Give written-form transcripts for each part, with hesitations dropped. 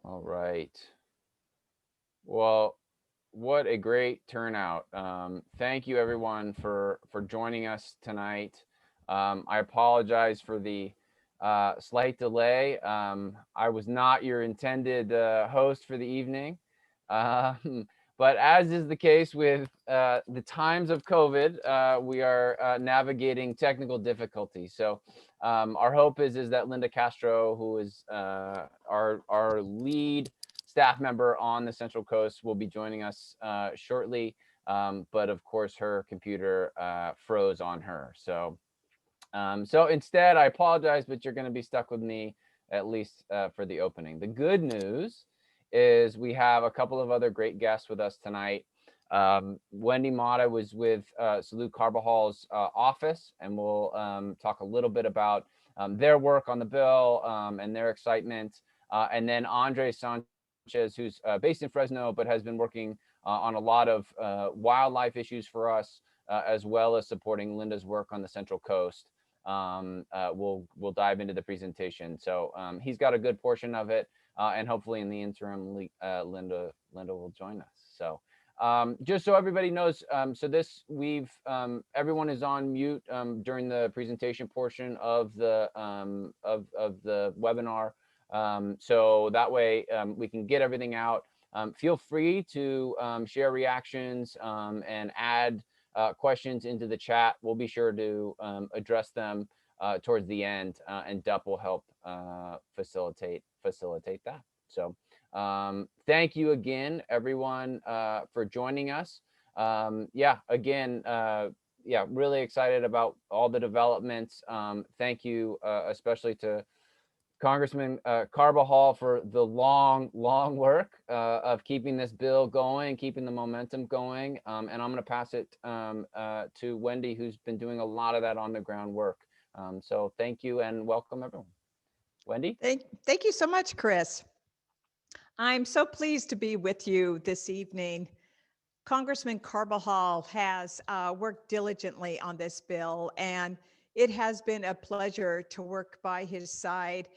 All right. Well, what a great turnout. Thank you everyone for joining us tonight. I apologize for the slight delay. I was not your intended host for the evening. But as is the case with the times of COVID, we are navigating technical difficulties. So our hope is that Linda Castro, who is our lead staff member on the Central Coast, will be joining us shortly. But of course, her computer froze on her. So instead, I apologize, but you're going to be stuck with me at least for the opening. The good news is we have a couple of other great guests with us tonight. Wendy Motta was with Salud Carbajal's office, and we'll talk a little bit about their work on the bill and their excitement. And then André Sanchez, who's based in Fresno, but has been working on a lot of wildlife issues for us, as well as supporting Linda's work on the Central Coast. We'll dive into the presentation. So he's got a good portion of it, and hopefully in the interim, Linda will join us. So just so everybody knows, everyone is on mute during the presentation portion of the webinar. So that way we can get everything out. Feel free to share reactions and add questions into the chat. We'll be sure to address them towards the end, and Dup will help facilitate that. So thank you again, everyone, for joining us. Again, really excited about all the developments. Thank you especially to Congressman Carbajal for the long work of keeping this bill going, keeping the momentum going. And I'm going to pass it to Wendy, who's been doing a lot of that on the ground work. So thank you and welcome everyone. Wendy? Thank you so much, Chris. I'm so pleased to be with you this evening. Congressman Carbajal has worked diligently on this bill, and it has been a pleasure to work by his side,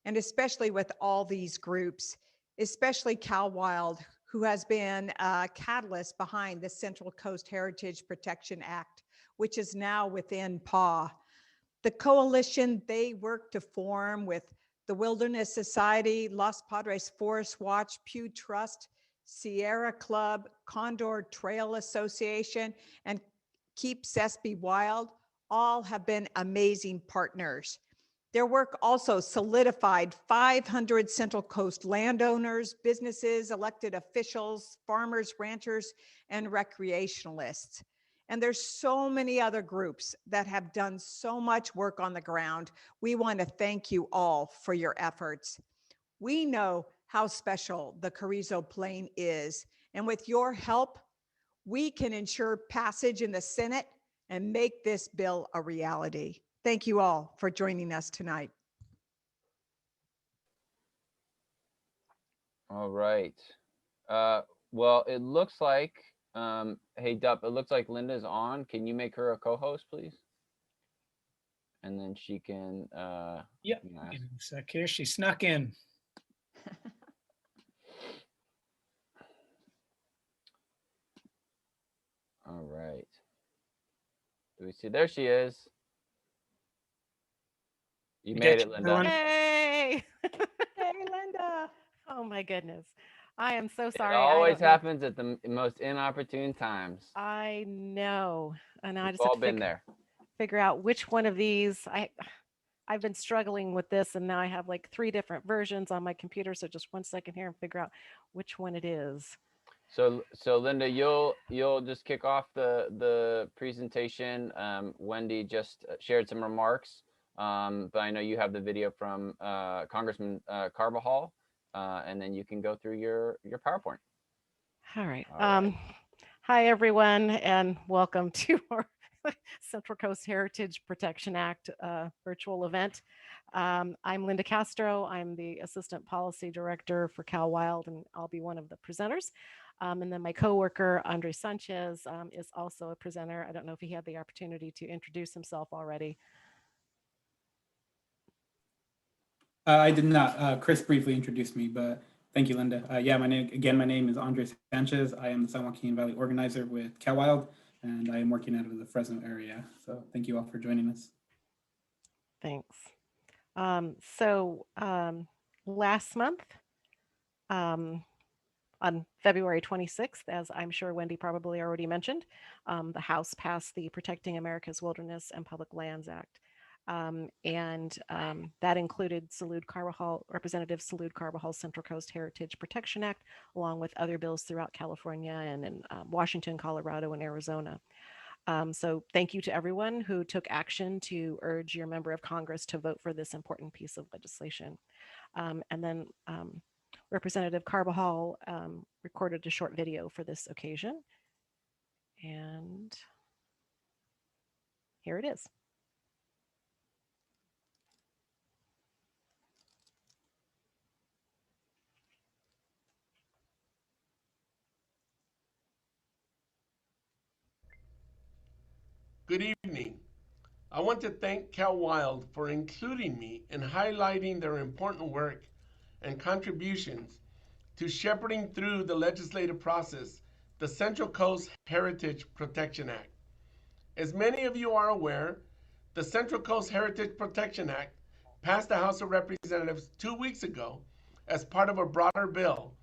and especially with all these groups, especially CalWild, who has been a catalyst behind the Central Coast Heritage Protection Act, which is now within PAW. The coalition they work to form with the Wilderness Society, Los Padres Forest Watch, Pew Trust, Sierra Club, Condor Trail Association, and Keep Sespe Wild all have been amazing partners. Their work also solidified 500 Central Coast landowners, businesses, elected officials, farmers, ranchers, and recreationalists. And there's so many other groups that have done so much work on the ground. We want to thank you all for your efforts. We know how special the Carrizo Plain is, and with your help, we can ensure passage in the Senate and make this bill a reality. Thank you all for joining us tonight. All right. Well, it looks like, hey, Dup, it looks like Linda's on. Can you make her a co-host, please? And then she can. Yep. Give me a sec here. She snuck in. All right. Do we see? There she is. You made it, Linda. Hey! Hey, Linda. Oh my goodness. I am so sorry. It always happens at the most inopportune times. I know. And I We've just have all to been there. figure out which one of these. I've been struggling with this, and now I have like 3 different versions on my computer. So just 1 second here and figure out which one it is. So Linda, you'll just kick off the presentation. Wendy just shared some remarks, but I know you have the video from Congressman Carbajal, and then you can go through your PowerPoint. All right. Hi everyone, and welcome to our Central Coast Heritage Protection Act virtual event. I'm Linda Castro. I'm the Assistant Policy Director for CalWild, and I'll be one of the presenters. And then my coworker, André Sanchez, is also a presenter. I don't know if he had the opportunity to introduce himself already. I did not. Chris briefly introduced me, but Thank you, Linda. Yeah, my name is André Sanchez. I am the San Joaquin Valley organizer with CalWild, and I am working out of the Fresno area. So thank you all for joining us. Thanks. Last month, on February 26th, as I'm sure Wendy probably already mentioned, the House passed the Protecting America's Wilderness and Public Lands Act. That included Representative Salud Carbajal's Central Coast Heritage Protection Act, along with other bills throughout California and in Washington, Colorado, and Arizona. So thank you to everyone who took action to urge your member of Congress to vote for this important piece of legislation. Representative Carbajal recorded a short video for this occasion. And here it is. Good evening. I want to thank CalWild for including me and highlighting their important work and contributions to shepherding through the legislative process, the Central Coast Heritage Protection Act. As many of you are aware, the Central Coast Heritage Protection Act passed the House of Representatives 2 weeks ago as part of a broader bill,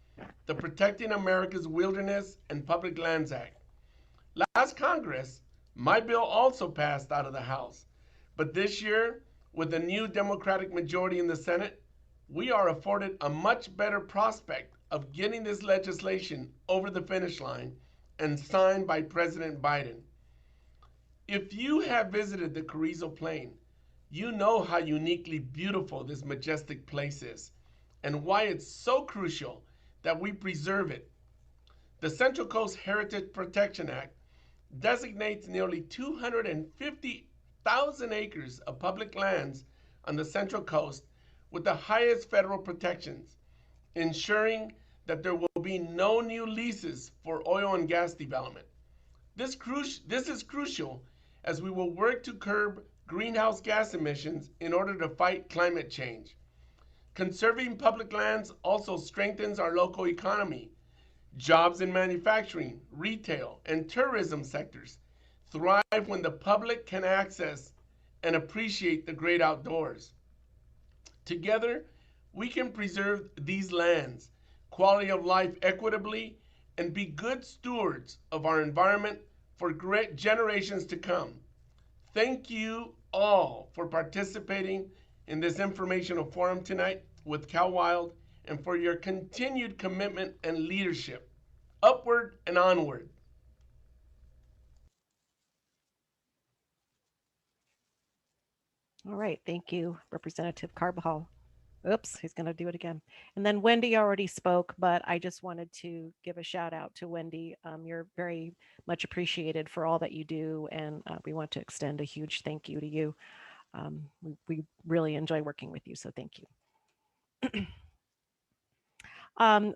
the Protecting America's Wilderness and Public Lands Act. Last Congress, my bill also passed out of the House, but this year, with a new Democratic majority in the Senate, we are afforded a much better prospect of getting this legislation over the finish line and signed by President Biden. If you have visited the Carrizo Plain, you know how uniquely beautiful this majestic place is and why it's so crucial that we preserve it. The Central Coast Heritage Protection Act designates nearly 250,000 acres of public lands on the Central Coast with the highest federal protections, ensuring that there will be no new leases for oil and gas development. This is crucial as we will work to curb greenhouse gas emissions in order to fight climate change. Conserving public lands also strengthens our local economy. Jobs in manufacturing, retail, and tourism sectors thrive when the public can access and appreciate the great outdoors. Together, we can preserve these lands, quality of life equitably, and be good stewards of our environment for great generations to come. Thank you all for participating in this informational forum tonight with CalWild and for your continued commitment and leadership. Upward and onward. All right, thank you, Representative Carbajal. Oops, he's going to do it again. And then Wendy already spoke, but I just wanted to give a shout out to Wendy. You're very much appreciated for all that you do, and we want to extend a huge thank you to you. We really enjoy working with you, so thank you.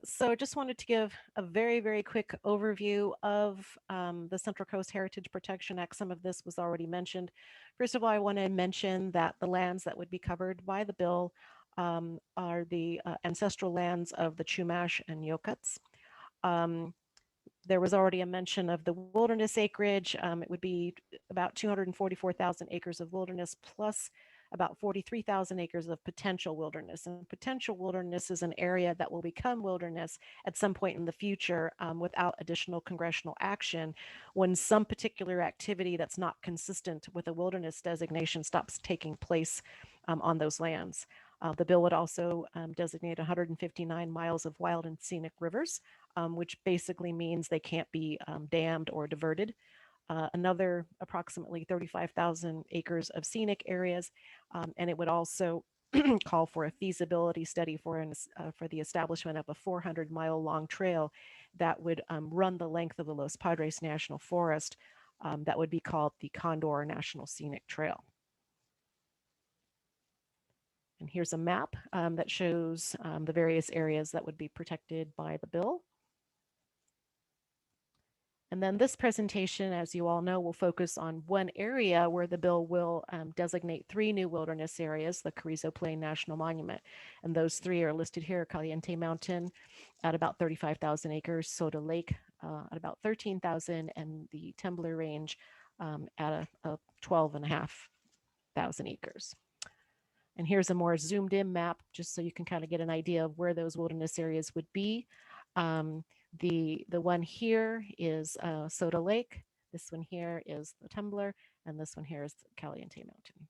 So just wanted to give a very, very quick overview of the Central Coast Heritage Protection Act. Some of this was already mentioned. First of all, I want to mention that the lands that would be covered by the bill are the ancestral lands of the Chumash and Yokuts. There was already a mention of the wilderness acreage. It would be about 244,000 acres of wilderness plus about 43,000 acres of potential wilderness. And potential wilderness is an area that will become wilderness at some point in the future without additional congressional action when some particular activity that's not consistent with a wilderness designation stops taking place on those lands. The bill would also designate 159 miles of wild and scenic rivers, which basically means they can't be dammed or diverted. Another approximately 35,000 acres of scenic areas, and it would also call for a feasibility study for the establishment of a 400-mile long trail that would run the length of the Los Padres National Forest. That would be called the Condor National Scenic Trail. And here's a map that shows the various areas that would be protected by the bill. And then this presentation, as you all know, will focus on one area where the bill will designate 3 new wilderness areas, the Carrizo Plain National Monument. And those 3 are listed here: Caliente Mountain at about 35,000 acres, Soda Lake at about 13,000, and the Temblor Range at a 12,500 acres. And here's a more zoomed in map, just so you can kind of get an idea of where those wilderness areas would be. The one here is Soda Lake. This one here is the Temblor, and this one here is the Caliente Mountain.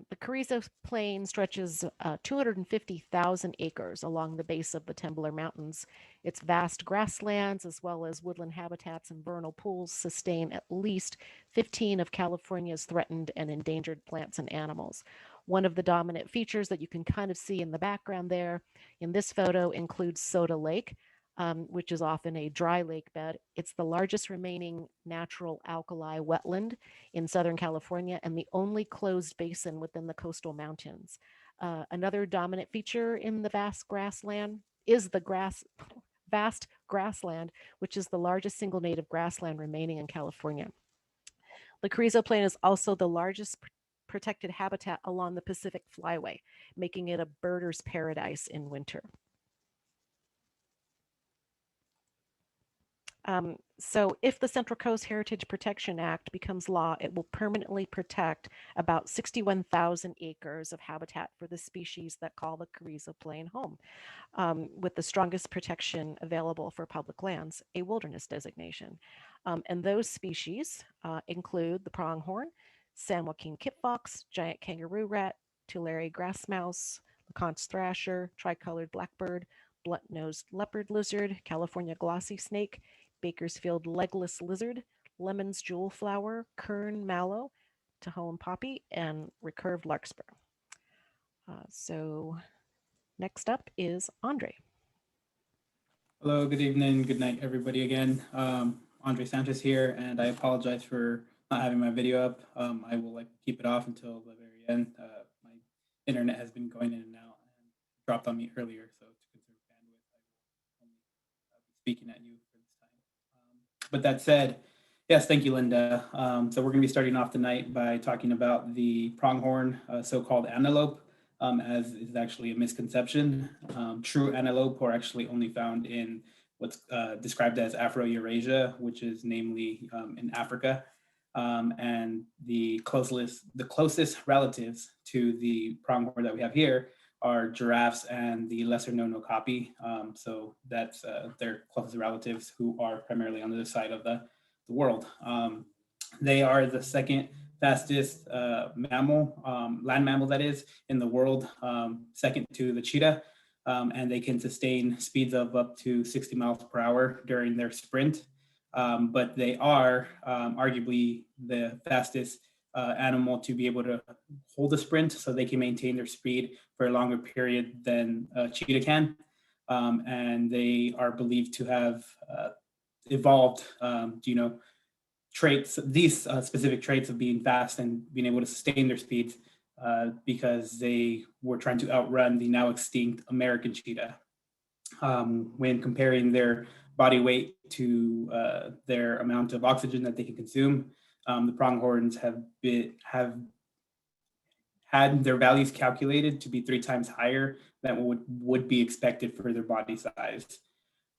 The Carrizo Plain stretches 250,000 acres along the base of the Temblor Mountains. Its vast grasslands, as well as woodland habitats and vernal pools, sustain at least 15 of California's threatened and endangered plants and animals. One of the dominant features that you can kind of see in the background there in this photo includes Soda Lake, which is often a dry lake bed. It's the largest remaining natural alkali wetland in Southern California and the only closed basin within the coastal mountains. Another dominant feature in the vast grassland is the vast grassland, which is the largest single native grassland remaining in California. The Carrizo Plain is also the largest protected habitat along the Pacific Flyway, making it a birder's paradise in winter. So if the Central Coast Heritage Protection Act becomes law, it will permanently protect about 61,000 acres of habitat for the species that call the Carrizo Plain home, with the strongest protection available for public lands, a wilderness designation. And those species include the pronghorn, San Joaquin kit fox, giant kangaroo rat, Tulare grass mouse, Leconte's thrasher, tricolored blackbird, blunt-nosed leopard lizard, California glossy snake, Bakersfield legless lizard, Lemmon's jewelflower, kern mallow, Tahoe poppy, and recurved larkspur. So next up is André. Hello, good evening, good night, everybody again. André Sanchez here, and I apologize for not having my video up. I will keep it off until the very end. My internet has been going in and out and dropped on me earlier, so to conserve bandwidth, I will only be speaking at you for this time. But that said, yes, thank you, Linda. So we're going to be starting off tonight by talking about the pronghorn, so-called antelope, as is actually a misconception. True antelope are actually only found in what's described as Afro-Eurasia, which is namely in Africa. And the closest relatives to the pronghorn that we have here are giraffes and the lesser known okapi. So that's their closest relatives, who are primarily on the other side of the world. They are the second fastest mammal, land mammal that is, in the world, second to the cheetah. And they can sustain speeds of up to 60 miles per hour during their sprint. But they are arguably the fastest animal to be able to hold a sprint, so they can maintain their speed for a longer period than a cheetah can. And they are believed to have evolved, traits, these specific traits of being fast and being able to sustain their speeds because they were trying to outrun the now extinct American cheetah. When comparing their body weight to their amount of oxygen that they can consume, the pronghorns have had their values calculated to be 3 times higher than what would be expected for their body size.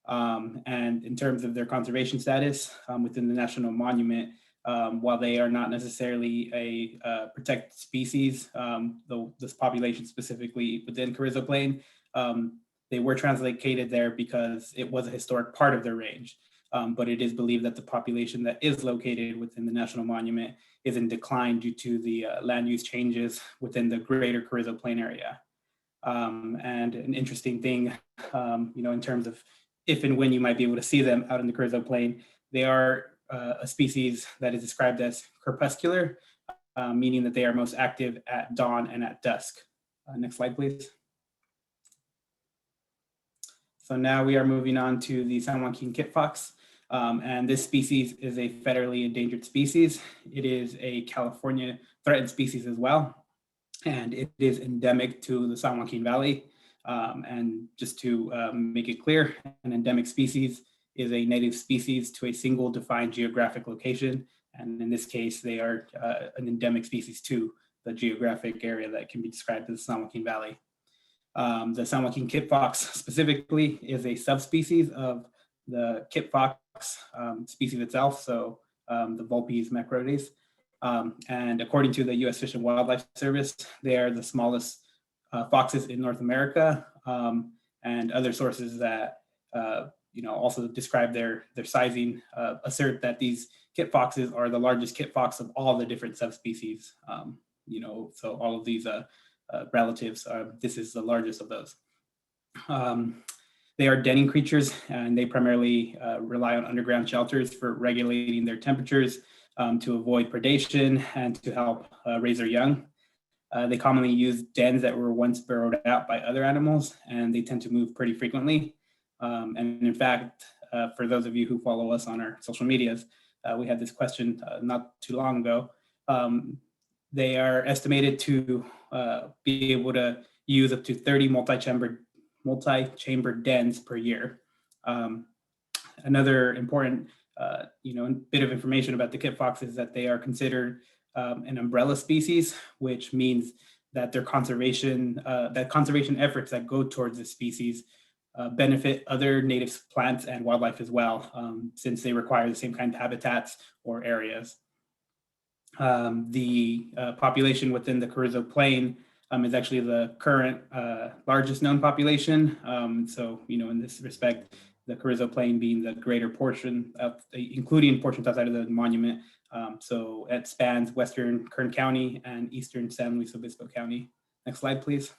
And in terms of their conservation status within the National Monument, while they are not necessarily a protected species, though this population specifically within Carrizo Plain, they were translocated there because it was a historic part of their range. But it is believed that the population that is located within the National Monument is in decline due to the land use changes within the greater Carrizo Plain area. And an interesting thing, in terms of if and when you might be able to see them out in the Carrizo Plain, they are a species that is described as crepuscular, meaning that they are most active at dawn and at dusk. Next slide, please. So now we are moving on to the San Joaquin kit fox. And this species is a federally endangered species. It is a California threatened species as well. And it is endemic to the San Joaquin Valley. And just to make it clear, an endemic species is a native species to a single defined geographic location. And in this case, they are an endemic species to the geographic area that can be described as the San Joaquin Valley. The San Joaquin kit fox specifically is a subspecies of the kit fox species itself, so the Vulpes macrodes. And according to the U.S. Fish and Wildlife Service, they are the smallest foxes in North America, and other sources that also describe their sizing assert that these kit foxes are the largest kit fox of all the different subspecies. So all of these relatives, this is the largest of those. They are denning creatures, and they primarily rely on underground shelters for regulating their temperatures to avoid predation and to help raise their young. They commonly use dens that were once burrowed out by other animals, and they tend to move pretty frequently. And in fact, for those of you who follow us on our social medias, we had this question not too long ago. They are estimated to be able to use up to 30 multi-chamber dens per year. Another important bit of information about the kit fox is that they are considered an umbrella species, which means that their conservation efforts that go towards this species benefit other native plants and wildlife as well, since they require the same kind of habitats or areas. The population within the Carrizo Plain is actually the current largest known population. So, in this respect, the Carrizo Plain being the greater portion of, including portions outside of the monument. So it spans western Kern County and eastern San Luis Obispo County. Next slide, please.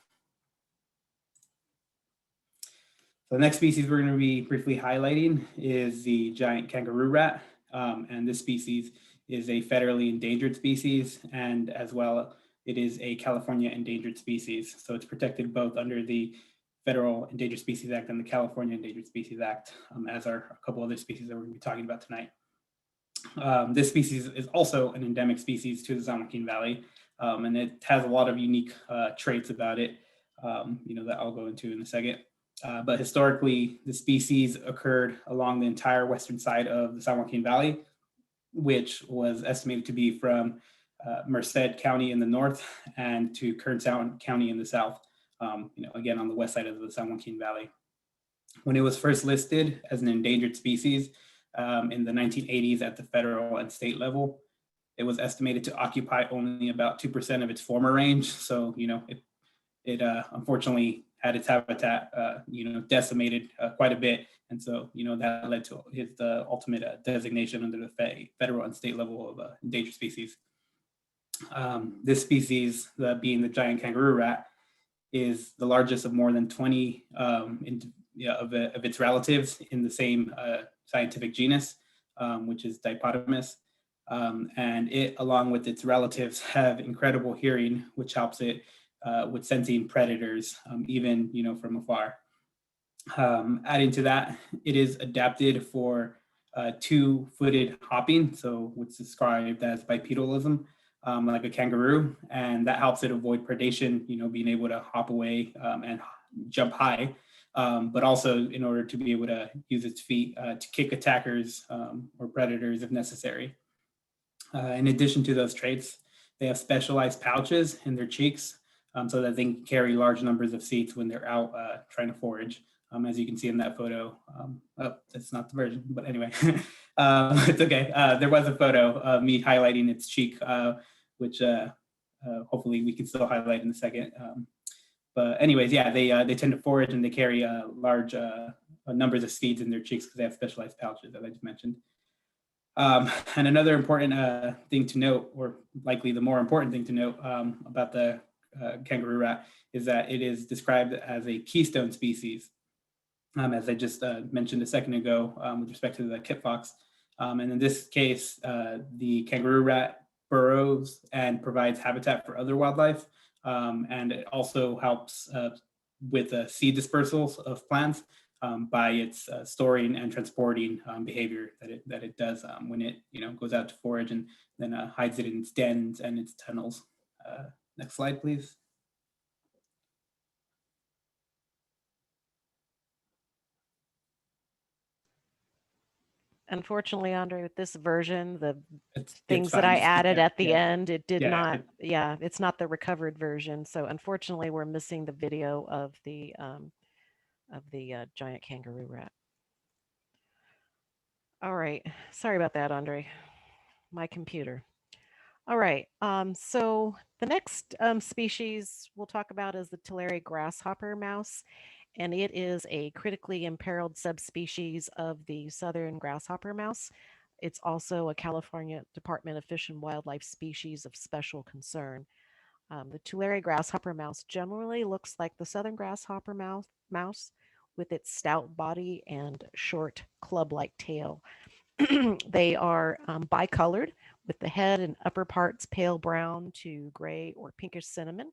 So the next species we're going to be briefly highlighting is the giant kangaroo rat. And this species is a federally endangered species, and as well, it is a California endangered species. So it's protected both under the Federal Endangered Species Act and the California Endangered Species Act, as are a couple other species that we're going to be talking about tonight. This species is also an endemic species to the San Joaquin Valley, and it has a lot of unique traits about it, that I'll go into in a second. But historically, the species occurred along the entire western side of the San Joaquin Valley, which was estimated to be from Merced County in the north and to Kern County in the south, again, on the west side of the San Joaquin Valley. When it was first listed as an endangered species in the 1980s at the federal and state level, it was estimated to occupy only about 2% of its former range. So, it unfortunately had its habitat, decimated quite a bit. And so, that led to the ultimate designation under the federal and state level of endangered species. This species, being the giant kangaroo rat, is the largest of more than 20 of its relatives in the same scientific genus, which is Dipotamus. And it, along with its relatives, have incredible hearing, which helps it with sensing predators, even from afar. Adding to that, it is adapted for two-footed hopping, so what's described as bipedalism, like a kangaroo, and that helps it avoid predation, being able to hop away and jump high, but also in order to be able to use its feet to kick attackers or predators if necessary. In addition to those traits, they have specialized pouches in their cheeks so that they can carry large numbers of seeds when they're out trying to forage. As you can see in that photo, that's not the version, but anyway, it's okay. There was a photo of me highlighting its cheek, which hopefully we can still highlight in a second. But anyways, yeah, they tend to forage and they carry large numbers of seeds in their cheeks because they have specialized pouches, as I just mentioned. And another important thing to note, or likely the more important thing to note about the kangaroo rat, is that it is described as a keystone species, as I just mentioned a second ago with respect to the kit fox. And in this case, the kangaroo rat burrows and provides habitat for other wildlife, and it also helps with seed dispersals of plants by its storing and transporting behavior that it does when it goes out to forage and then hides it in its dens and its tunnels. Next slide, please. Unfortunately, Andre, with this version, the It's things that I fine. added Yeah, at the yeah, end, it did yeah. not, yeah, it's not the recovered version. So unfortunately, we're missing the video of the giant kangaroo rat. All right. Sorry about that, Andre. My computer. All right. So the next species we'll talk about is the Tulare grasshopper mouse, and it is a critically imperiled subspecies of the southern grasshopper mouse. It's also a California Department of Fish and Wildlife species of special concern. The Tulare grasshopper mouse generally looks like the southern grasshopper mouse with its stout body and short club-like tail. They are bicolored with the head and upper parts pale brown to gray or pinkish cinnamon,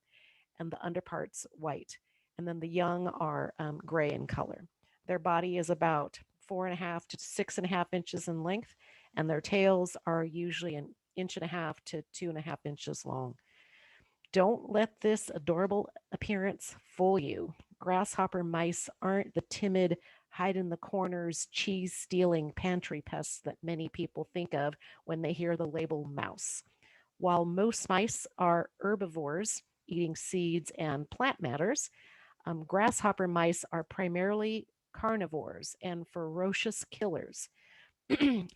and the underparts white. And then the young are gray in color. Their body is about 4.5 to 6.5 inches in length, and their tails are usually 1.5 to 2.5 inches long. Don't let this adorable appearance fool you. Grasshopper mice aren't the timid, hide in the corners, cheese stealing pantry pests that many people think of when they hear the label mouse. While most mice are herbivores, eating seeds and plant matters, grasshopper mice are primarily carnivores and ferocious killers.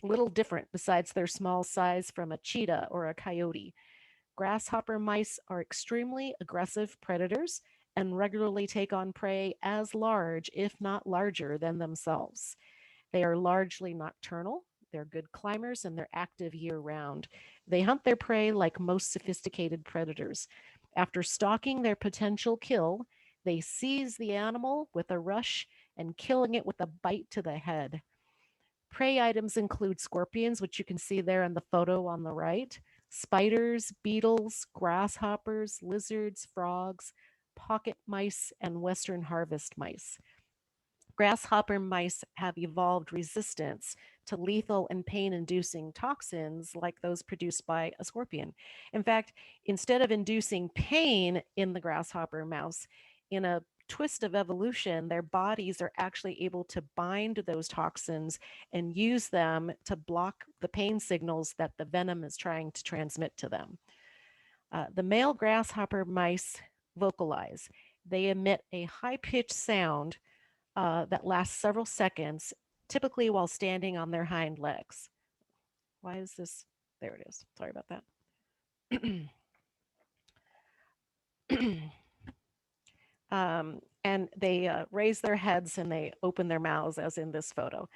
Little different besides their small size from a cheetah or a coyote. Grasshopper mice are extremely aggressive predators and regularly take on prey as large, if not larger, than themselves. They are largely nocturnal. They're good climbers and they're active year round. They hunt their prey like most sophisticated predators. After stalking their potential kill, they seize the animal with a rush and killing it with a bite to the head. Prey items include scorpions, which you can see there in the photo on the right, spiders, beetles, grasshoppers, lizards, frogs, pocket mice, and western harvest mice. Grasshopper mice have evolved resistance to lethal and pain inducing toxins like those produced by a scorpion. In fact, instead of inducing pain in the grasshopper mouse, in a twist of evolution, their bodies are actually able to bind those toxins and use them to block the pain signals that the venom is trying to transmit to them. The male grasshopper mice vocalize. They emit a high pitched sound that lasts several seconds, typically while standing on their hind legs. Why is this? There it is. Sorry about that. And they raise their heads and they open their mouths, as in this photo.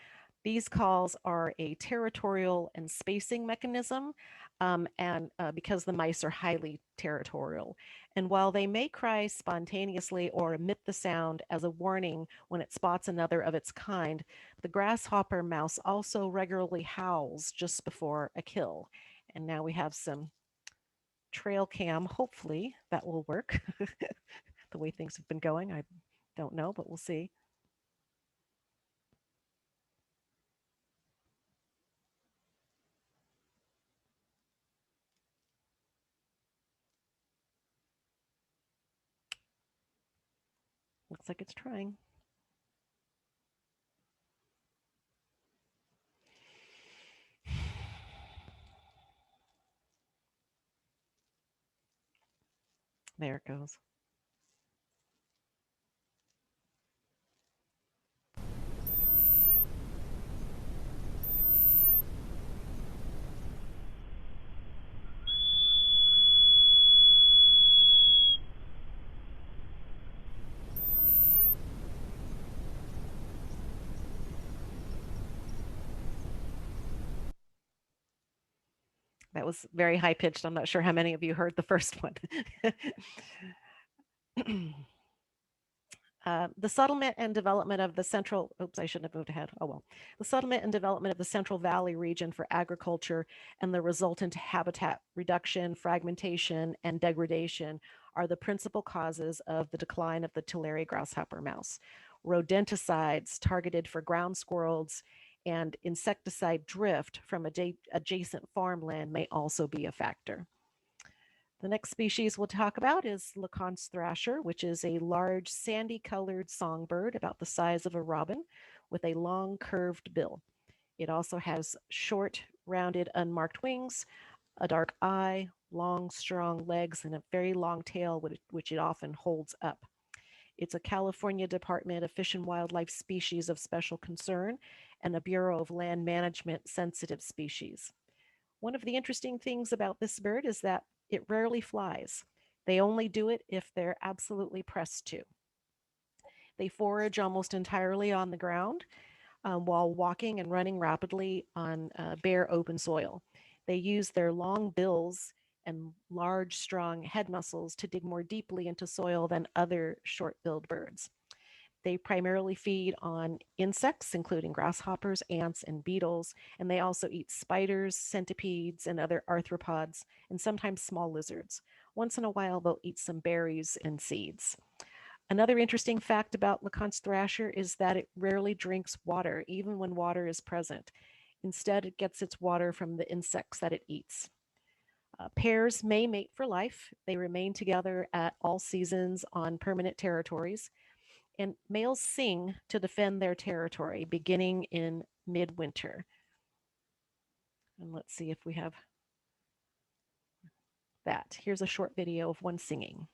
These calls are a territorial and spacing mechanism, and because the mice are highly territorial. And while they may cry spontaneously or emit the sound as a warning when it spots another of its kind, the grasshopper mouse also regularly howls just before a kill. And now we have some trail cam. Hopefully that will work. The way things have been going, I don't know, but we'll see. Looks like it's trying. There it goes. That was very high pitched. I'm not sure how many of you heard the first one. The settlement and development of the central, oops, I shouldn't have moved ahead. Oh well. The settlement and development of the Central Valley region for agriculture and the resultant habitat reduction, fragmentation, and degradation are the principal causes of the decline of the Tulare grasshopper mouse. Rodenticides targeted for ground squirrels and insecticide drift from adjacent farmland may also be a factor. The next species we'll talk about is Leconte's thrasher, which is a large sandy colored songbird about the size of a robin with a long curved bill. It also has short, rounded, unmarked wings, a dark eye, long, strong legs, and a very long tail, which it often holds up. It's a California Department of Fish and Wildlife Species of Special Concern and a Bureau of Land Management sensitive species. One of the interesting things about this bird is that it rarely flies. They only do it if they're absolutely pressed to. They forage almost entirely on the ground while walking and running rapidly on bare open soil. They use their long bills and large, strong head muscles to dig more deeply into soil than other short-billed birds. They primarily feed on insects, including grasshoppers, ants, and beetles, and they also eat spiders, centipedes, and other arthropods, and sometimes small lizards. Once in a while, they'll eat some berries and seeds. Another interesting fact about LeConte's thrasher is that it rarely drinks water, even when water is present. Instead, it gets its water from the insects that it eats. Pairs may mate for life. They remain together at all seasons on permanent territories. And males sing to defend their territory beginning in midwinter. And let's see if we have that. Here's a short video of one singing.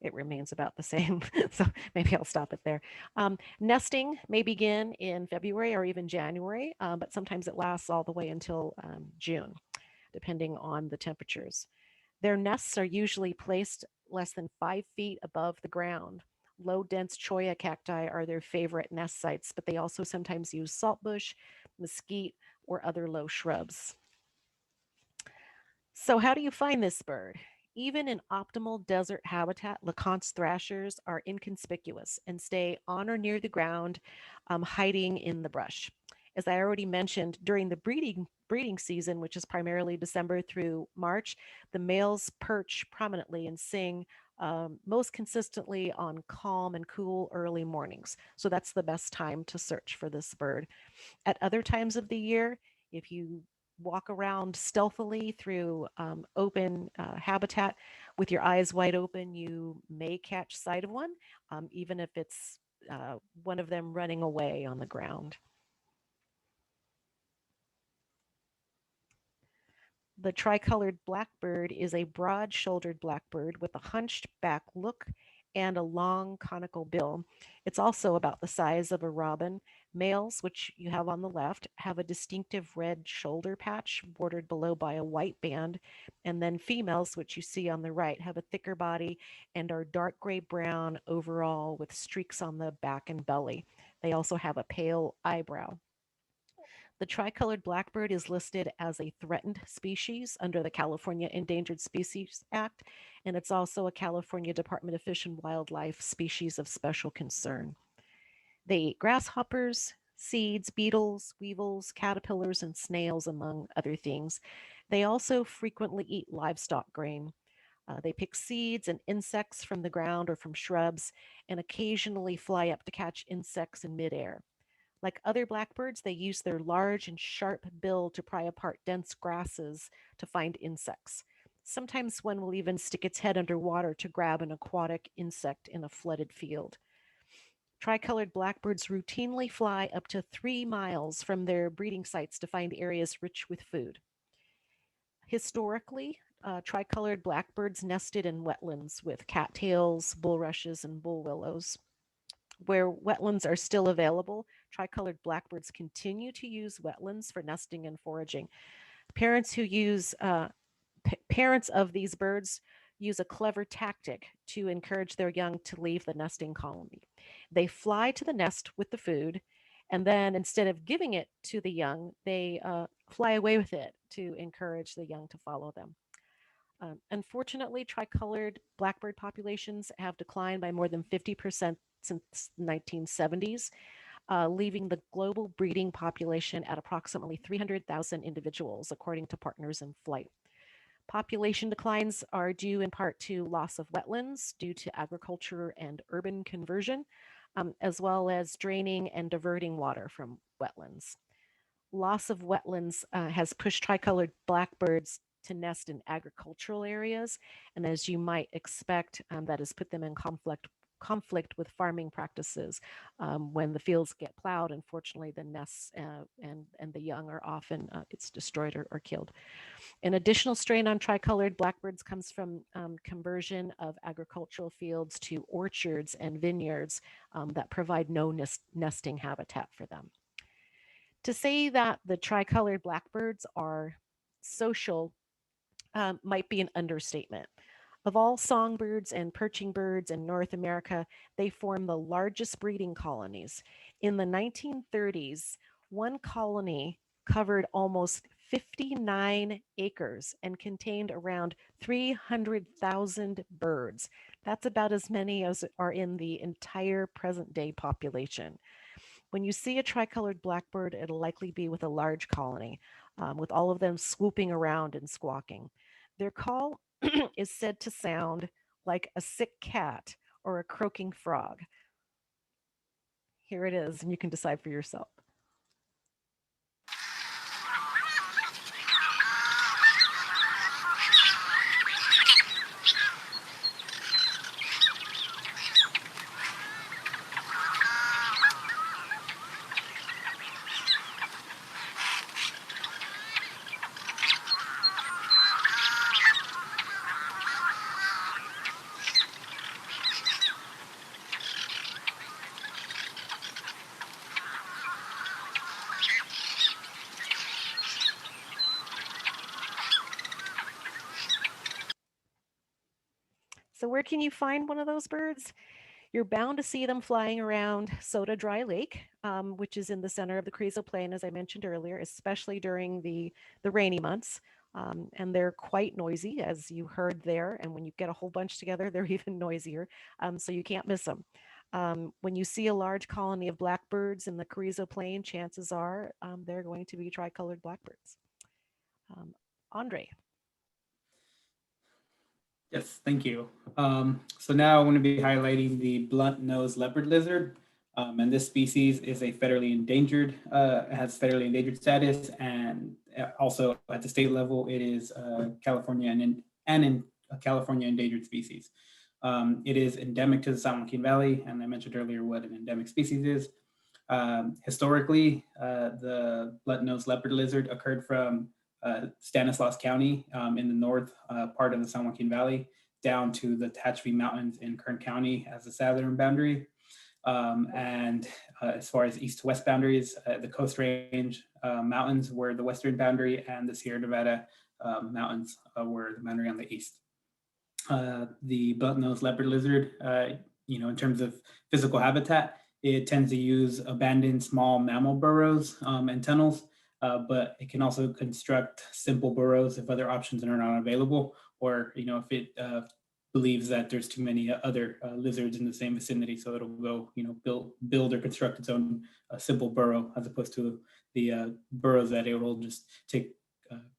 It remains about the same. So maybe I'll stop it there. Nesting may begin in February or even January, but sometimes it lasts all the way until June, depending on the temperatures. Their nests are usually placed less than 5 feet above the ground. Low dense cholla cacti are their favorite nest sites, but they also sometimes use saltbush, mesquite, or other low shrubs. So how do you find this bird? Even in optimal desert habitat, LeConte's thrashers are inconspicuous and stay on or near the ground, hiding in the brush. As I already mentioned, during the breeding season, which is primarily December through March, the males perch prominently and sing most consistently on calm and cool early mornings. So that's the best time to search for this bird. At other times of the year, if you walk around stealthily through open habitat with your eyes wide open, you may catch sight of one, even if it's one of them running away on the ground. The tricolored blackbird is a broad-shouldered blackbird with a hunched back look and a long conical bill. It's also about the size of a robin. Males, which you have on the left, have a distinctive red shoulder patch bordered below by a white band. And then females, which you see on the right, have a thicker body and are dark gray brown overall with streaks on the back and belly. They also have a pale eyebrow. The tricolored blackbird is listed as a threatened species under the California Endangered Species Act, and it's also a California Department of Fish and Wildlife species of special concern. They eat grasshoppers, seeds, beetles, weevils, caterpillars, and snails, among other things. They also frequently eat livestock grain. They pick seeds and insects from the ground or from shrubs and occasionally fly up to catch insects in midair. Like other blackbirds, they use their large and sharp bill to pry apart dense grasses to find insects. Sometimes one will even stick its head underwater to grab an aquatic insect in a flooded field. Tricolored blackbirds routinely fly up to 3 miles from their breeding sites to find areas rich with food. Historically, tricolored blackbirds nested in wetlands with cattails, bulrushes, and bull willows. Where wetlands are still available, tricolored blackbirds continue to use wetlands for nesting and foraging. Parents who use parents of these birds use a clever tactic to encourage their young to leave the nesting colony. They fly to the nest with the food, and then instead of giving it to the young, they fly away with it to encourage the young to follow them. Unfortunately, tricolored blackbird populations have declined by more than 50% since the 1970s. leaving the global breeding population at approximately 300,000 individuals, according to Partners in Flight. Population declines are due in part to loss of wetlands due to agriculture and urban conversion, as well as draining and diverting water from wetlands. Loss of wetlands has pushed tricolored blackbirds to nest in agricultural areas, and as you might expect, that has put them in conflict with farming practices. When the fields get plowed, unfortunately, the nests and the young are often it's destroyed or killed. An additional strain on tricolored blackbirds comes from conversion of agricultural fields to orchards and vineyards that provide no nesting habitat for them. To say that the tricolored blackbirds are social might be an understatement. Of all songbirds and perching birds in North America, they form the largest breeding colonies. In the 1930s, one colony covered almost 59 acres and contained around 300,000 birds. That's about as many as are in the entire present day population. When you see a tricolored blackbird, it'll likely be with a large colony, with all of them swooping around and squawking. Their call is said to sound like a sick cat or a croaking frog. Here it is, and you can decide for yourself. So where can you find one of those birds? You're bound to see them flying around Soda Dry Lake, which is in the center of the Carrizo Plain, as I mentioned earlier, especially during the rainy months. And they're quite noisy, as you heard there. And when you get a whole bunch together, they're even noisier. So you can't miss them. When you see a large colony of blackbirds in the Carrizo Plain, chances are they're going to be tricolored blackbirds. André. Yes, thank you. So now I'm going to be highlighting the blunt-nosed leopard lizard. And this species is a federally endangered, has federally endangered status, and also at the state level, it is California and in a California endangered species. It is endemic to the San Joaquin Valley, and I mentioned earlier what an endemic species is. Historically, the blunt-nosed leopard lizard occurred from Stanislaus County in the north part of the San Joaquin Valley down to the Tehachapi Mountains in Kern County as the southern boundary. And as far as east to west boundaries, the Coast Range Mountains were the western boundary, and the Sierra Nevada Mountains were the boundary on the east. The blunt-nosed leopard lizard, in terms of physical habitat, it tends to use abandoned small mammal burrows and tunnels, but it can also construct simple burrows if other options are not available, or if it believes that there's too many other lizards in the same vicinity, so it'll go build or construct its own simple burrow, as opposed to the burrows that it will just take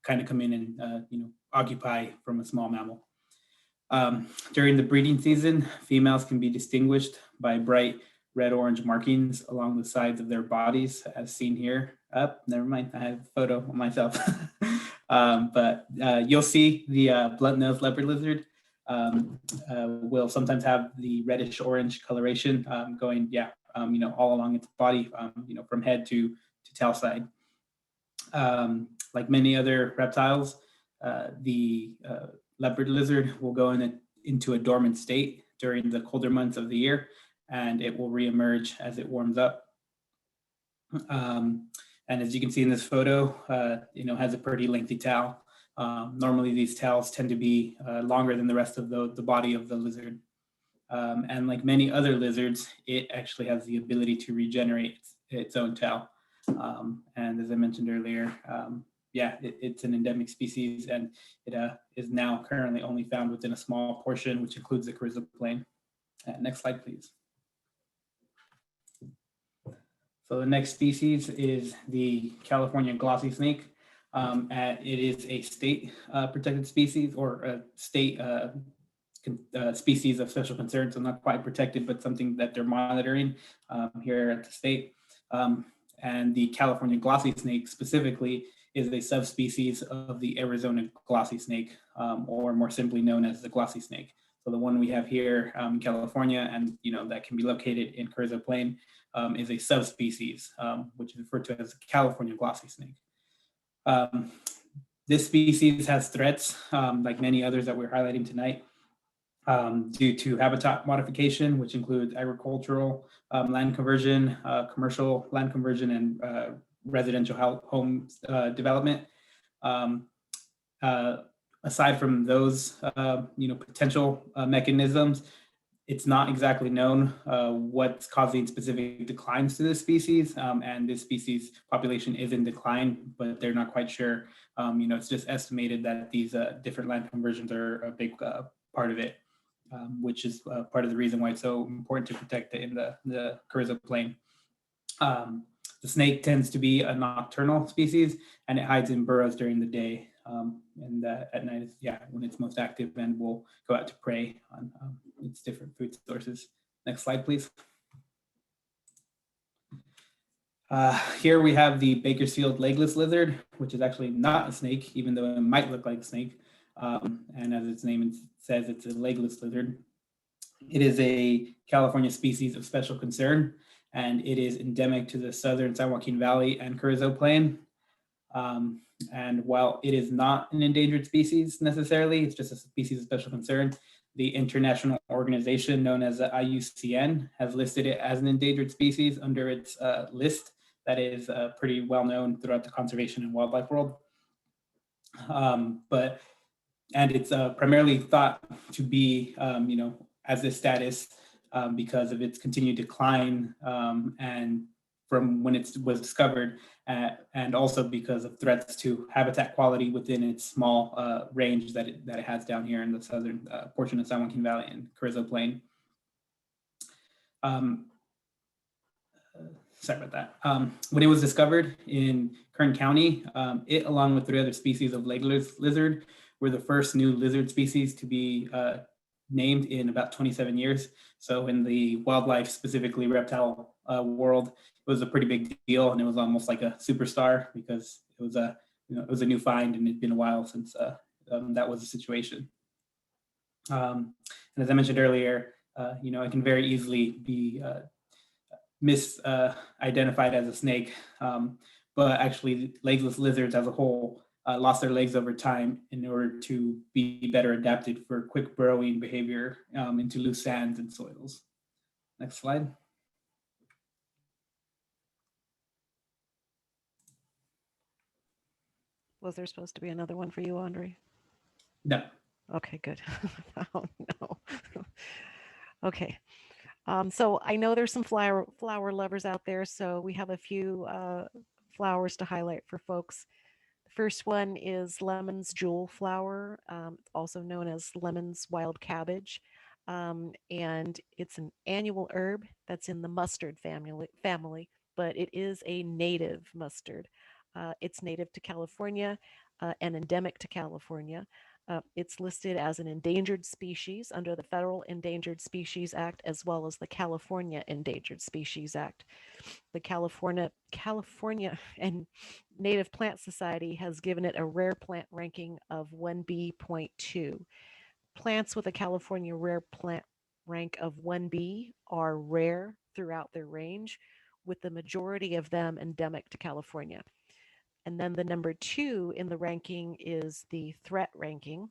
kind of come in and occupy from a small mammal. During the breeding season, females can be distinguished by bright red-orange markings along the sides of their bodies, as seen here. Never mind, I have a photo of myself. But you'll see the blunt-nosed leopard lizard will sometimes have the reddish-orange coloration going, all along its body, from head to tail side. Like many other reptiles, the leopard lizard will go into a dormant state during the colder months of the year, and it will reemerge as it warms up. And as you can see in this photo, has a pretty lengthy tail. Normally these tails tend to be longer than the rest of the body of the lizard. And like many other lizards, it actually has the ability to regenerate its own tail. And as I mentioned earlier, it's an endemic species, and it is now currently only found within a small portion, which includes the Carrizo Plain. Next slide, please. So the next species is the California glossy snake. It is a state protected species, or a state species of special concern, so not quite protected, but something that they're monitoring here at the state. And the California glossy snake specifically is a subspecies of the Arizona glossy snake, or more simply known as the glossy snake. So the one we have here in California, and that can be located in Carrizo Plain, is a subspecies, which is referred to as the California glossy snake. This species has threats, like many others that we're highlighting tonight, due to habitat modification, which includes agricultural land conversion, commercial land conversion, and residential home development. Aside from those, potential mechanisms, it's not exactly known what's causing specific declines to this species, and this species population is in decline, but they're not quite sure. It's just estimated that these different land conversions are a big part of it, which is part of the reason why it's so important to protect it in the Carrizo Plain. The snake tends to be a nocturnal species, and it hides in burrows during the day, and at night is when it's most active, and will go out to prey on its different food sources. Next slide, please. Here we have the Bakersfield legless lizard, which is actually not a snake, even though it might look like a snake. And as its name says, it's a legless lizard. It is a California species of special concern, and it is endemic to the southern San Joaquin Valley and Carrizo Plain. And while it is not an endangered species necessarily, it's just a species of special concern, the international organization known as the IUCN has listed it as an endangered species under its list that is pretty well known throughout the conservation and wildlife world. And it's primarily thought to be, as this status because of its continued decline, and from when it was discovered, and also because of threats to habitat quality within its small range that it has down here in the southern portion of San Joaquin Valley and Carrizo Plain. Sorry about that. When it was discovered in Kern County, it, along with 3 other species of legless lizard, were the first new lizard species to be named in about 27 years. So in the wildlife, specifically reptile world, it was a pretty big deal, and it was almost like a superstar because it was a new find, and it'd been a while since that was the situation. And as I mentioned earlier, it can very easily be misidentified as a snake, but actually legless lizards as a whole lost their legs over time in order to be better adapted for quick burrowing behavior into loose sands and soils. Next slide. Was there supposed to be another one for you, André? No. Okay, good. Oh, no. Okay. So I know there's some flower lovers out there, so we have a few flowers to highlight for folks. The first one is Lemmon's jewelflower, also known as Lemmon's wild cabbage. And it's an annual herb that's in the mustard family, but it is a native mustard. It's native to California and endemic to California. It's listed as an endangered species under the Federal Endangered Species Act, as well as the California Endangered Species Act. The California and Native Plant Society has given it a rare plant ranking of 1B.2. Plants with a California rare plant rank of 1B are rare throughout their range, with the majority of them endemic to California. And then the number 2 in the ranking is the threat ranking.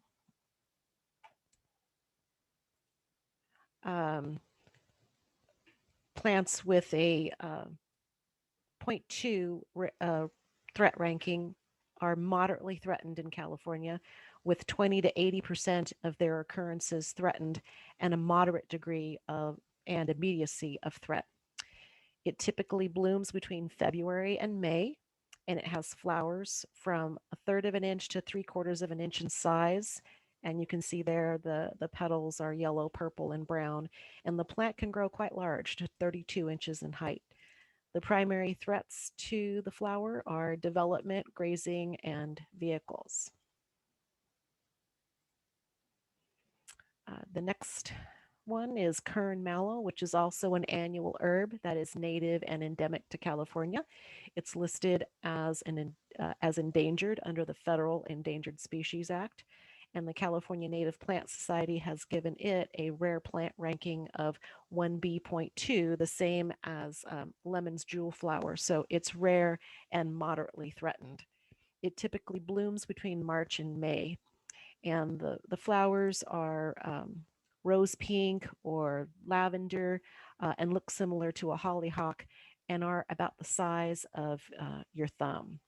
Plants with a 0.2 threat ranking are moderately threatened in California, with 20 to 80% of their occurrences threatened and a moderate degree and immediacy of threat. It typically blooms between February and May, and it has flowers from 1/3 of an inch to 3/4 of an inch in size. And you can see there the petals are yellow, purple, and brown, and the plant can grow quite large to 32 inches in height. The primary threats to the flower are development, grazing, and vehicles. The next one is kern mallow, which is also an annual herb that is native and endemic to California. It's listed as endangered under the Federal Endangered Species Act, and the California Native Plant Society has given it a rare plant ranking of 1B.2, the same as lemon's jewelflower. So it's rare and moderately threatened. It typically blooms between March and May, and the flowers are rose pink or lavender and look similar to a hollyhock and are about the size of your thumb.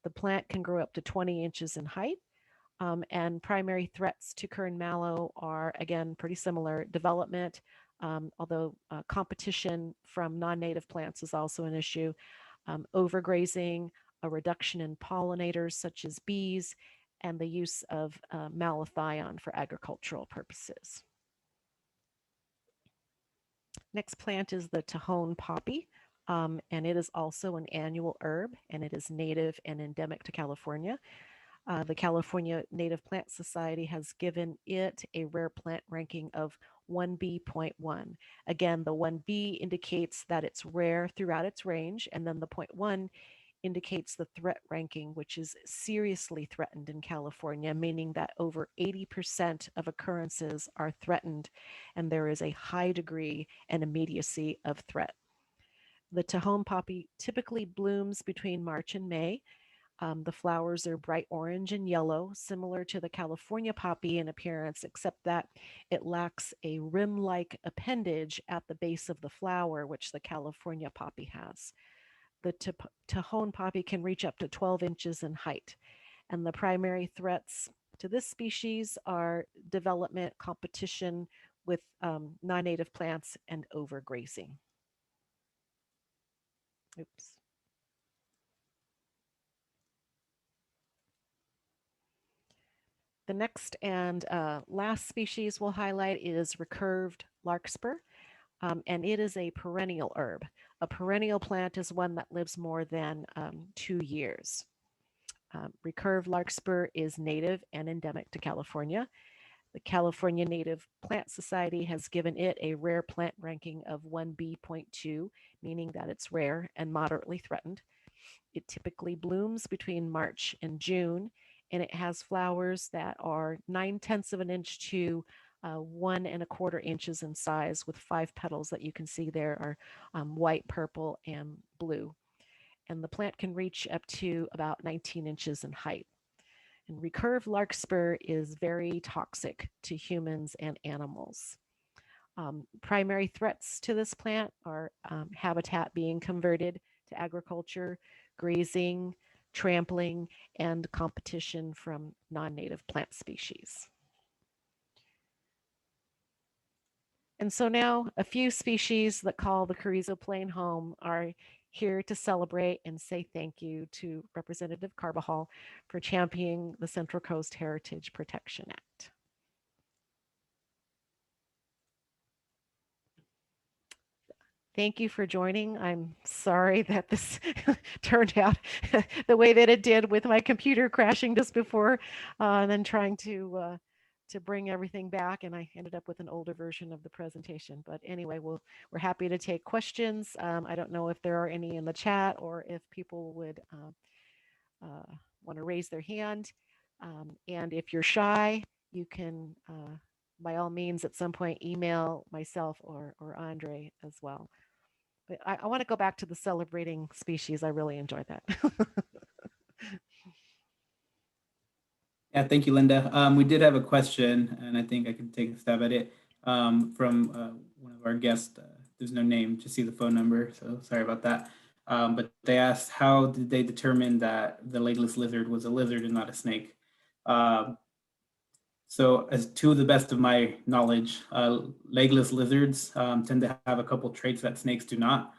The plant can grow up to 20 inches in height, and primary threats to kern mallow are, again, pretty similar. Development, although competition from non-native plants is also an issue. Overgrazing, a reduction in pollinators such as bees, and the use of malathion for agricultural purposes. Next plant is the Tejon poppy, and it is also an annual herb, and it is native and endemic to California. The California Native Plant Society has given it a rare plant ranking of 1B.1. Again, the 1B indicates that it's rare throughout its range, and then the 0.1 indicates the threat ranking, which is seriously threatened in California, meaning that over 80% of occurrences are threatened, and there is a high degree and immediacy of threat. The Tejon poppy typically blooms between March and May. The flowers are bright orange and yellow, similar to the California poppy in appearance, except that it lacks a rim-like appendage at the base of the flower, which the California poppy has. The Tejon poppy can reach up to 12 inches in height, and the primary threats to this species are development, competition with non-native plants, and overgrazing. Oops. The next and last species we'll highlight is recurved larkspur, and it is a perennial herb. A perennial plant is one that lives more than 2 years. Recurved larkspur is native and endemic to California. The California Native Plant Society has given it a rare plant ranking of 1B.2, meaning that it's rare and moderately threatened. It typically blooms between March and June, and it has flowers that are 9/10 of an inch to 1 1/4 inches in size, with 5 petals that you can see there are white, purple, and blue. And the plant can reach up to about 19 inches in height. And recurved larkspur is very toxic to humans and animals. Primary threats to this plant are habitat being converted to agriculture, grazing, trampling, and competition from non-native plant species. And so now a few species that call the Carrizo Plain home are here to celebrate and say thank you to Representative Carbajal for championing the Central Coast Heritage Protection Act. Thank you for joining. I'm sorry that this turned out the way that it did, with my computer crashing just before and then trying to bring everything back, and I ended up with an older version of the presentation. But anyway, we're happy to take questions. I don't know if there are any in the chat or if people would want to raise their hand. And if you're shy, you can, by all means, at some point email myself or André as well. But I want to go back to the celebrating species. I really enjoyed that. Yeah, thank you, Linda. We did have a question, and I think I can take a stab at it from one of our guests. There's no name, just see the phone number, so sorry about that. But they asked, how did they determine that the legless lizard was a lizard and not a snake? So as to the best of my knowledge, legless lizards tend to have a couple traits that snakes do not,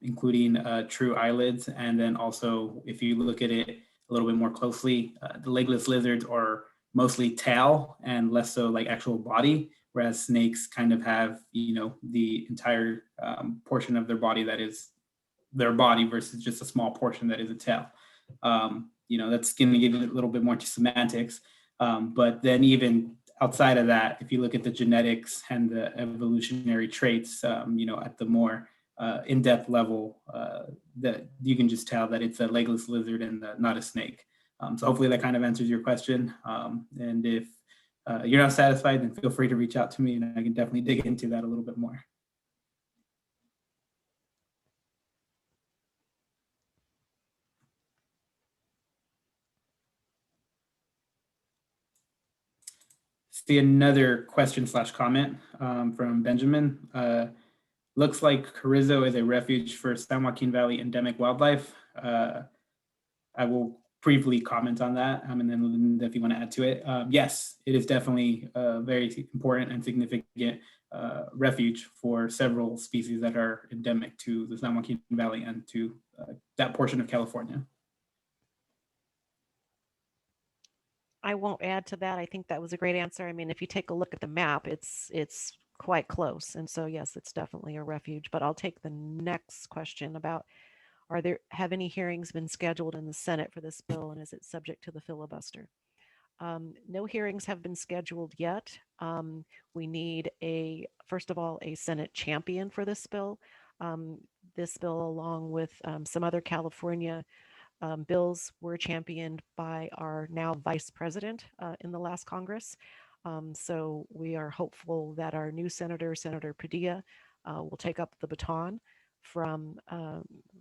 including true eyelids. And then also, if you look at it a little bit more closely, the legless lizards are mostly tail and less so like actual body, whereas snakes kind of have, the entire portion of their body that is their body versus just a small portion that is a tail. That's going to give it a little bit more to semantics. But then even outside of that, if you look at the genetics and the evolutionary traits, at the more in-depth level, that you can just tell that it's a legless lizard and not a snake. So hopefully that kind of answers your question. And if you're not satisfied, then feel free to reach out to me and I can definitely dig into that a little bit more. See another question / comment from Benjamin. Looks like Carrizo is a refuge for San Joaquin Valley endemic wildlife. I will briefly comment on that, and then Linda, if you want to add to it. Yes, it is definitely a very important and significant refuge for several species that are endemic to the San Joaquin Valley and to that portion of California. I won't add to that. I think that was a great answer. I mean, if you take a look at the map, it's quite close. And so, yes, it's definitely a refuge. But I'll take the next question about, have any hearings been scheduled in the Senate for this bill, and is it subject to the filibuster? No hearings have been scheduled yet. We need first of all, a Senate champion for this bill. This bill, along with some other California bills, were championed by our now vice president in the last Congress. So we are hopeful that our new senator, Senator Padilla, will take up the baton from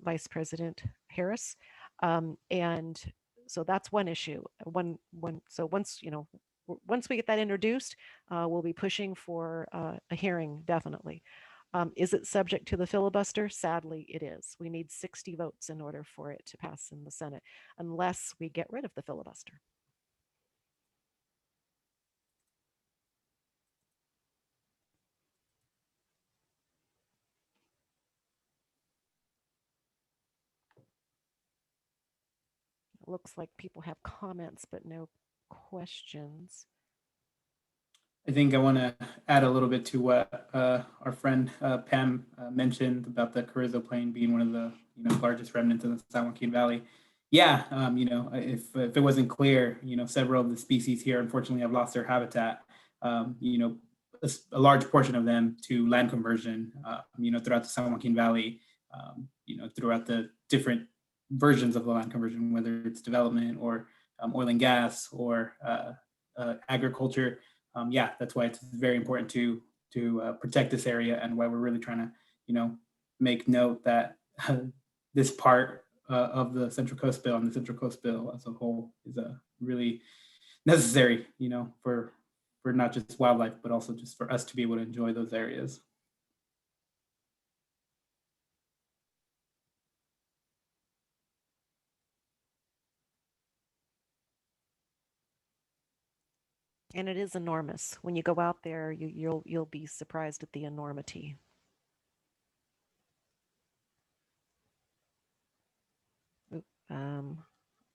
Vice President Harris. And so that's one issue. So once we get that introduced, we'll be pushing for a hearing, definitely. Is it subject to the filibuster? Sadly, it is. We need 60 votes in order for it to pass in the Senate, unless we get rid of the filibuster. It looks like people have comments, but no questions. I think I want to add a little bit to what our friend Pam mentioned about the Carrizo Plain being one of the largest remnants of the San Joaquin Valley. Yeah, if it wasn't clear, several of the species here unfortunately have lost their habitat. A large portion of them to land conversion. Throughout the San Joaquin Valley. Throughout the different versions of the land conversion, whether it's development or oil and gas or agriculture. That's why it's very important to protect this area, and why we're really trying to, make note that this part of the Central Coast Bill and the Central Coast Bill as a whole is really necessary, for not just wildlife, but also just for us to be able to enjoy those areas. And it is enormous. When you go out there, you'll be surprised at the enormity.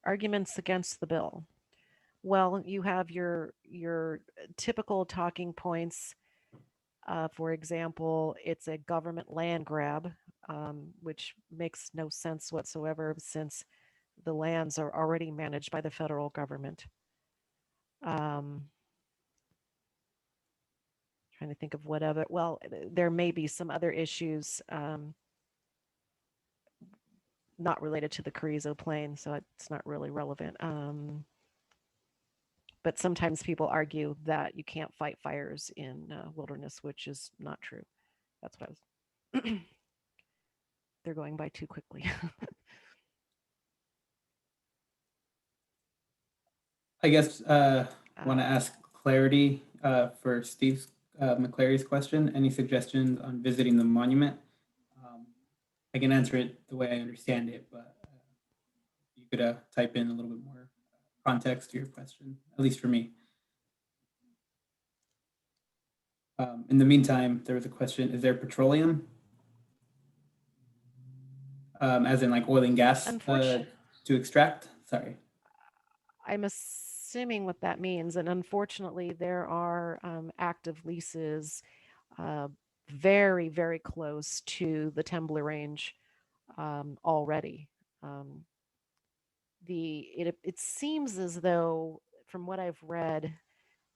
Arguments against the bill. Well, you have your typical talking points. For example, it's a government land grab, which makes no sense whatsoever, since the lands are already managed by the federal government. Trying to think of what other, well, there may be some other issues not related to the Carrizo Plain, so it's not really relevant. But sometimes people argue that you can't fight fires in wilderness, which is not true. That's what I was. They're going by too quickly. I guess I want to ask clarity for Steve McClary's question. Any suggestions on visiting the monument? I can answer it the way I understand it, but you could type in a little bit more context to your question, at least for me. In the meantime, there was a question, is there petroleum? As in like oil and gas to extract? Sorry. I'm assuming what that means. And unfortunately, there are active leases very, very close to the Temblor Range. already. It seems as though, from what I've read,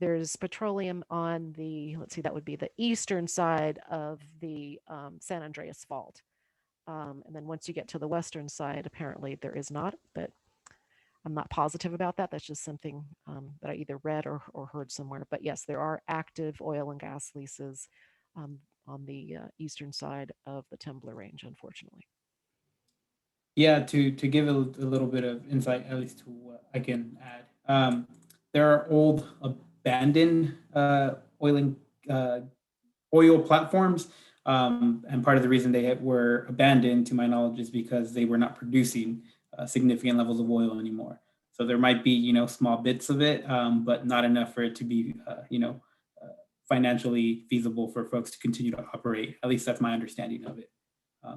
there's petroleum on the, let's see, that would be the eastern side of the San Andreas Fault. And then once you get to the western side, apparently there is not, but I'm not positive about that. That's just something that I either read or heard somewhere. But yes, there are active oil and gas leases on the eastern side of the Temblor Range, unfortunately. Yeah, to give a little bit of insight, at least to what I can add. There are old abandoned oil platforms, and part of the reason they were abandoned, to my knowledge, is because they were not producing significant levels of oil anymore. So there might be, small bits of it, but not enough for it to be, financially feasible for folks to continue to operate. At least that's my understanding of it.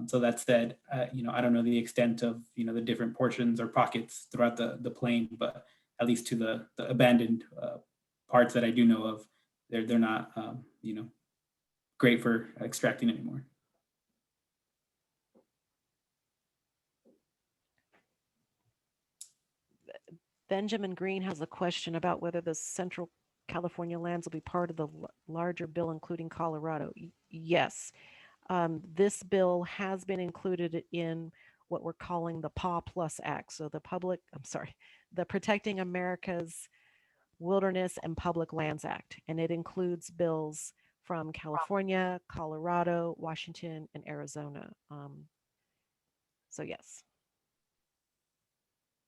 So that said, I don't know the extent of, the different portions or pockets throughout the plain, but at least to the abandoned parts that I do know of, they're not, great for extracting anymore. Benjamin Green has a question about whether the Central California lands will be part of the larger bill, including Colorado. Yes. This bill has been included in what we're calling the PAW Plus Act. So the Protecting America's Wilderness and Public Lands Act. And it includes bills from California, Colorado, Washington, and Arizona. So yes.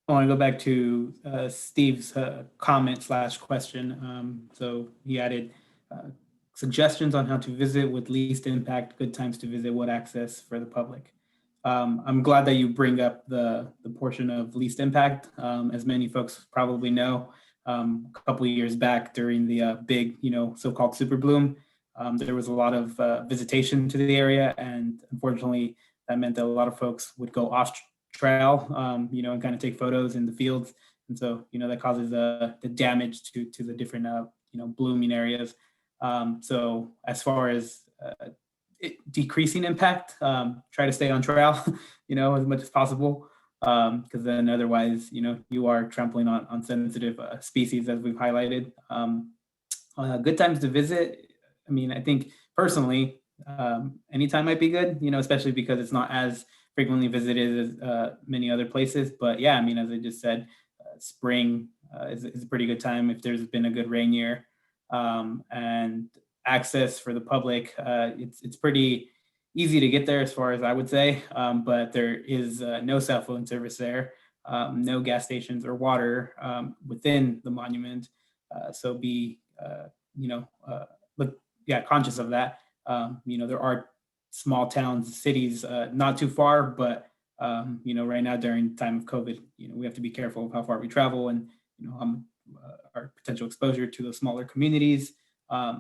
I want to go back to Steve's comment/question. So he added suggestions on how to visit with least impact, good times to visit, what access for the public. I'm glad that you bring up the portion of least impact. As many folks probably know, a couple of years back during the big, so-called super bloom, there was a lot of visitation to the area, and unfortunately, that meant that a lot of folks would go off trail, and kind of take photos in the fields, and so that causes the damage to the different blooming areas. So as far as decreasing impact, try to stay on trail, as much as possible, because then otherwise, you are trampling on sensitive species, as we've highlighted. Good times to visit. I mean, I think personally, anytime might be good, especially because it's not as frequently visited as many other places. But yeah, I mean, as I just said, spring is a pretty good time if there's been a good rain year. And access for the public, it's pretty easy to get there, as far as I would say, but there is no cell phone service there, no gas stations or water within the monument. So be conscious of that. There are small towns, cities not too far, but right now during time of COVID, we have to be careful of how far we travel, and our potential exposure to those smaller communities.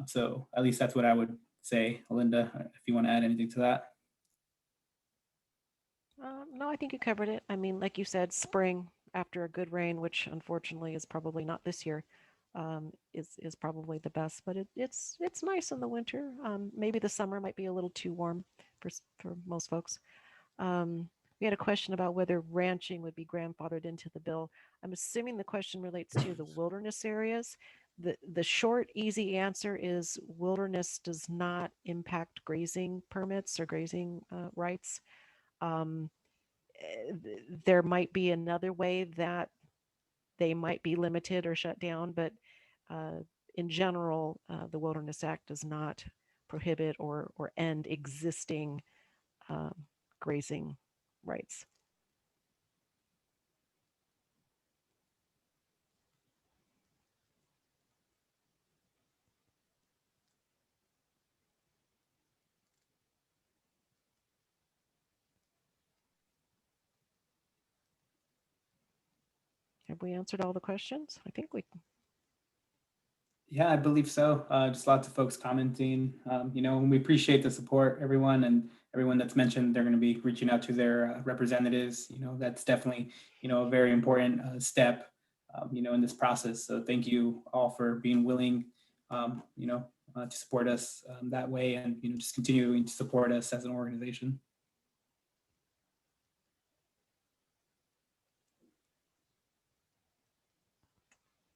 So at least that's what I would say. Linda, if you want to add anything to that. No, I think you covered it. I mean, like you said, spring after a good rain, which unfortunately is probably not this year, is probably the best. But it's nice in the winter. Maybe the summer might be a little too warm for most folks. We had a question about whether ranching would be grandfathered into the bill. I'm assuming the question relates to the wilderness areas. The short, easy answer is wilderness does not impact grazing permits or grazing rights. There might be another way that they might be limited or shut down, but in general, the Wilderness Act does not prohibit or end existing grazing rights. Have we answered all the questions? I think we. Yeah, I believe so. Just lots of folks commenting, and we appreciate the support, everyone, and everyone that's mentioned they're going to be reaching out to their representatives. That's definitely, a very important step, in this process. So thank you all for being willing, to support us that way, and, just continuing to support us as an organization.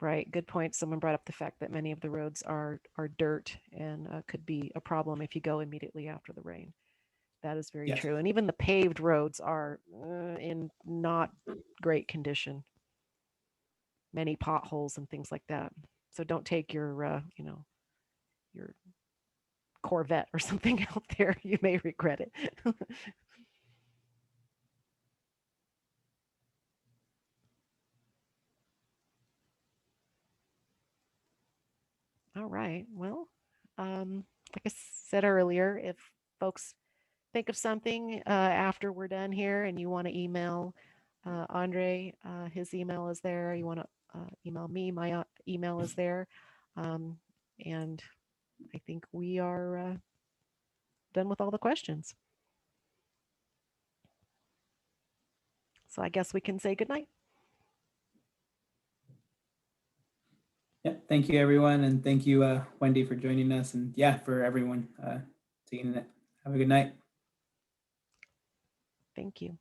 Right, good point. Someone brought up the fact that many of the roads are dirt and could be a problem if you go immediately after the rain. That is very true. And even the paved roads are in not great condition. Many potholes and things like that. So don't take your, your Corvette or something out there. You may regret it. All right. Well, like I said earlier, if folks think of something after we're done here and you want to email André, his email is there. You want to email me, my email is there. And I think we are done with all the questions. So I guess we can say goodnight. Yeah, thank you everyone, and thank you Wendy for joining us, and yeah, for everyone seeing it. Have a good night. Thank you.